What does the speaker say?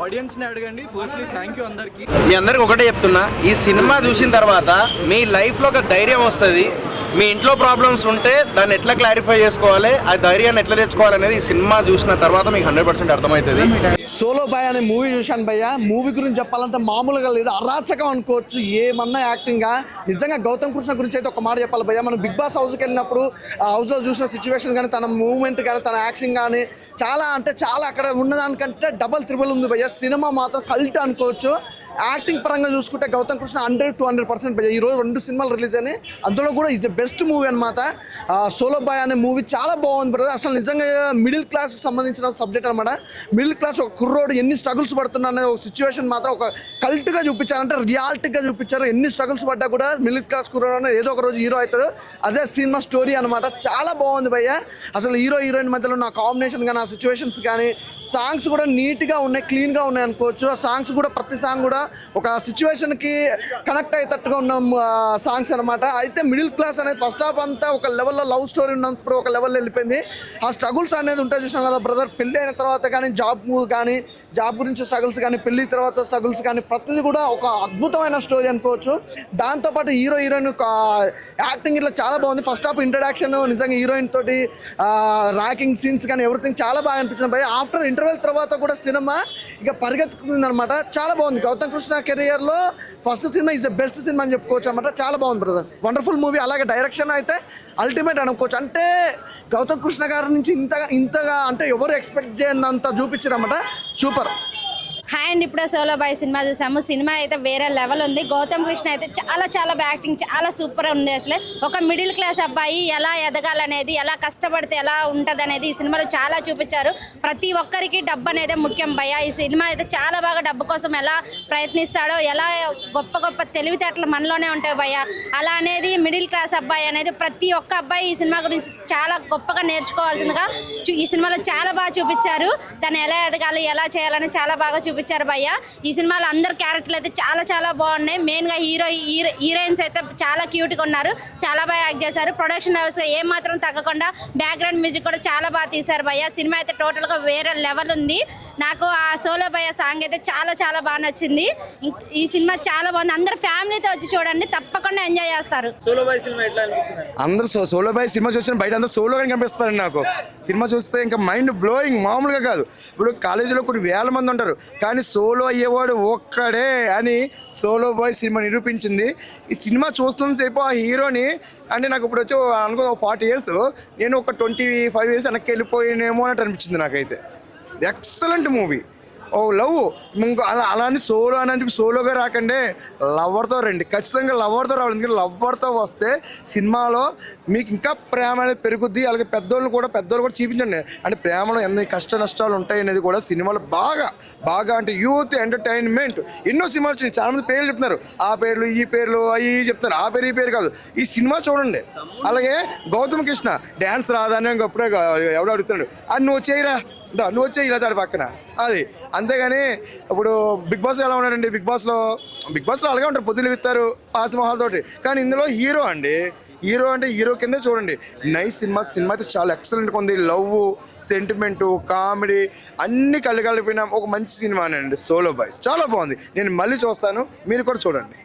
Audience ని అడగండి. Firstly thank you అందరికి. మీ అందరికి ఒకటే చెప్తున్నా, ఈ సినిమా చూసిన తర్వాత మీ లైఫ్ లో ఒక ధైర్యం వస్తుంది. మీ ఇంట్లో ప్రాబ్లమ్స్ ఉంటే దాన్ని ఎట్లా క్లారిఫై చేసుకోవాలి, ఆ ధైర్యాన్ని ఎట్లా తెచ్చుకోవాలనేది ఈ సినిమా చూసిన తర్వాత మీకు 100% అర్థమవుతుంది. సోలో బాయ్ అనే మూవీ చూశాను భయ్య. మూవీ గురించి చెప్పాలంటే మామూలుగా లేదు, అరాచకం అనుకోవచ్చు. ఏమన్నా యాక్టింగ్గా నిజంగా గౌతమ్ కృష్ణ గురించి అయితే ఒక మాట చెప్పాలి భయ్య. మనం బిగ్ బాస్ హౌస్కి వెళ్ళినప్పుడు ఆ హౌస్లో చూసిన సిచ్యువేషన్ కానీ, తన మూవ్మెంట్ కానీ, తన యాక్షన్ కానీ చాలా అంటే చాలా అక్కడ ఉన్నదానికంటే డబల్ త్రిబుల్ ఉంది భయ్య. సినిమా మాత్రం కల్ట్ అనుకోవచ్చు. యాక్టింగ్ పరంగా చూసుకుంటే గౌతమ్ కృష్ణ 100-200% భయ్య. ఈరోజు 2 సినిమాలు రిలీజ్ అయినాయి, అందులో కూడా ఈజ్ ద బెస్ట్ మూవీ అనమాట. సోలో బాయ్ అనే మూవీ చాలా బాగుంది బ్రదర్. అసలు నిజంగా మిడిల్ క్లాస్కి సంబంధించిన సబ్జెక్ట్ అనమాట. మిడిల్ క్లాస్ ఒక కుర్రోడు ఎన్ని స్ట్రగుల్స్ పడుతున్నా అనే ఒక సిచ్యువేషన్ మాత్రం ఒక కల్ట్గా చూపించారు, అంటే రియాలిటీగా చూపించారు. ఎన్ని స్ట్రగుల్స్ పడ్డా కూడా మిడిల్ క్లాస్ కుర్రోడు అనేది ఏదో ఒక రోజు హీరో అవుతాడు. అదే సినిమా స్టోరీ అనమాట. చాలా బాగుంది భయ్య. అసలు హీరో హీరోయిన్ మధ్యలో నా కాంబినేషన్ కానీ, ఆ సిచ్యువేషన్స్ కానీ, సాంగ్స్ కూడా నీట్గా ఉన్నాయి, క్లీన్గా ఉన్నాయి అనుకోవచ్చు. ఆ సాంగ్స్ కూడా ప్రతి సాంగ్ కూడా ఒక సిచ్యువేషన్కి కనెక్ట్ అయ్యేటట్టుగా ఉన్న సాంగ్స్ అనమాట. అయితే మిడిల్ క్లాస్ అనేది ఫస్ట్ హాఫ్ అంతా ఒక లెవెల్లో లవ్ స్టోరీ ఉన్నప్పుడు ఒక లెవెల్లో వెళ్ళిపోయింది. ఆ స్ట్రగుల్స్ అనేది ఉంటాయి చూసినాం కదా బ్రదర్. పెళ్ళి అయిన తర్వాత కానీ, జాబ్ గురించి స్ట్రగుల్స్ కానీ, పెళ్ళి తర్వాత స్ట్రగుల్స్ కానీ, ప్రతిదీ కూడా ఒక అద్భుతమైన స్టోరీ అనుకోవచ్చు. దాంతోపాటు హీరో హీరోయిన్ యాక్టింగ్ ఇట్లా చాలా బాగుంది. ఫస్ట్ హాఫ్ ఇంట్రడక్షన్ నిజంగా హీరోయిన్ తోటి ర్యాకింగ్ సీన్స్ కానీ ఎవ్రీథింగ్ చాలా బాగా అనిపించింది భయ్య. ఆఫ్టర్ ఇంటర్వెల్ తర్వాత కూడా సినిమా ఇక పరిగెత్తుకుంది అనమాట. చాలా బాగుంది. గౌతమ్ కృష్ణ కెరియర్లో first cinema is the best cinema అని చెప్పుకోవచ్చు అనమాట. చాలా బాగుంది బ్రదర్, వండర్ఫుల్ మూవీ. అలాగే డైరెక్షన్ అయితే అల్టిమేట్ అనుకోవచ్చు. అంటే గౌతమ్ కృష్ణ గారి నుంచి ఇంతగా అంటే ఎవరు ఎక్స్పెక్ట్ చేయనంత చూపించారన్నమాట. సూపర్. హాయ్ అండి, ఇప్పుడే సోలో బాయ్ సినిమా చూసాము. సినిమా అయితే వేరే లెవెల్ ఉంది. గౌతమ్ కృష్ణ అయితే చాలా యాక్టింగ్ చాలా సూపర్ ఉంది. అసలు ఒక మిడిల్ క్లాస్ అబ్బాయి ఎలా ఎదగాలనేది, ఎలా కష్టపడితే ఎలా ఉంటుంది అనేది ఈ సినిమాలో చాలా చూపించారు. ప్రతి ఒక్కరికి డబ్బు అనేది ముఖ్యం భయ్య. ఈ సినిమా అయితే చాలా బాగా డబ్బు కోసం ఎలా ప్రయత్నిస్తాడో, ఎలా గొప్ప తెలివితేటలు మనలోనే ఉంటాయి భయ్య. అలా అనేది మిడిల్ క్లాస్ అబ్బాయి అనేది ప్రతి ఒక్క అబ్బాయి ఈ సినిమా గురించి చాలా గొప్పగా నేర్చుకోవాల్సిందిగా ఈ సినిమాలో చాలా బాగా చూపించారు. తను ఎలా ఎదగాలి, ఎలా చేయాలని చాలా బాగా చూపించారు భయ్య. ఈ సినిమాలో అందరు క్యారెక్టర్లు అయితే చాలా బాగున్నాయి. మెయిన్గా హీరోయిన్స్ అయితే చాలా క్యూట్గా ఉన్నారు, చాలా బాగా యాక్ట్ చేశారు. ప్రొడక్షన్ హౌస్ ఏమాత్రం తగ్గకుండా బ్యాక్గ్రౌండ్ మ్యూజిక్ కూడా చాలా బాగా తీశారు భయ్య. సినిమా అయితే టోటల్గా వేరే లెవెల్ ఉంది. నాకు ఆ సోలో భయ్య సాంగ్ అయితే చాలా బాగా నచ్చింది. ఈ సినిమా చాలా బాగుంది. అందరు ఫ్యామిలీతో వచ్చి చూడండి, తప్పకుండా ఎంజాయ్ చేస్తారు. సోలో బాయ్ సినిమా ఎట్లా అనిపిస్తుంది? అందరూ సోలో బాయ్ సినిమా చూసిన బయట అందరూ సోలోగా కనిపిస్తారండి. నాకు సినిమా చూస్తే ఇంకా మైండ్ బ్లోయింగ్ మామూలుగా కాదు. ఇప్పుడు కాలేజీలో కొన్ని వేల మంది ఉంటారు, కానీ సోలో అయ్యేవాడు ఒక్కడే అని సోలో బాయ్ సినిమా నిరూపించింది. ఈ సినిమా చూస్తున్న సేపు ఆ హీరోని అంటే నాకు ఇప్పుడు వచ్చి అనుకో 40 years, నేను ఒక 25 years వెనక్కి వెళ్ళిపోయినేమో అన్నట్టు అనిపించింది నాకైతే. Excellent movie. ఓ లవ్ అలానే సోలో అని చెప్పి సోలోగా రాకండి, లవర్తో రండి. ఖచ్చితంగా లవర్తో రావాలి. ఎందుకంటే లవర్తో వస్తే సినిమాలో మీకు ఇంకా ప్రేమ అనేది పెరుగుద్ది. అలాగే పెద్దోళ్ళు కూడా చూపించండి. అంటే ప్రేమలో ఎన్ని కష్ట నష్టాలు ఉంటాయి అనేది కూడా సినిమాలో బాగా అంటే యూత్ ఎంటర్టైన్మెంట్. ఎన్నో సినిమాలు వచ్చినాయి, చాలామంది పేర్లు చెప్తున్నారు. ఆ పేర్లు ఈ పేర్లు అవి చెప్తున్నారు. ఆ పేరు ఈ పేరు కాదు, ఈ సినిమా చూడండి. అలాగే గౌతమ్ కృష్ణ డ్యాన్స్ రాదని అప్పుడే ఎవడో అడుగుతున్నాడు, అది నువ్వు చేయరా, నువ్వు వచ్చే ఇలా దాడి పక్కన అది. అంతేగాని ఇప్పుడు బిగ్ బాస్ ఎలా ఉన్నాడండి, బిగ్ బాస్లో అలాగే ఉంటారు, పొద్దులు ఇస్తారు పాస్ తోటి. కానీ ఇందులో హీరో అంటే హీరో కిందే చూడండి. నైస్ సినిమా అయితే చాలా ఎక్సలెంట్గా ఉంది. లవ్, సెంటిమెంటు, కామెడీ అన్ని కలిపిన ఒక మంచి సినిమా అండి సోలో బాయ్స్. చాలా బాగుంది. నేను మళ్ళీ చూస్తాను, మీరు కూడా చూడండి.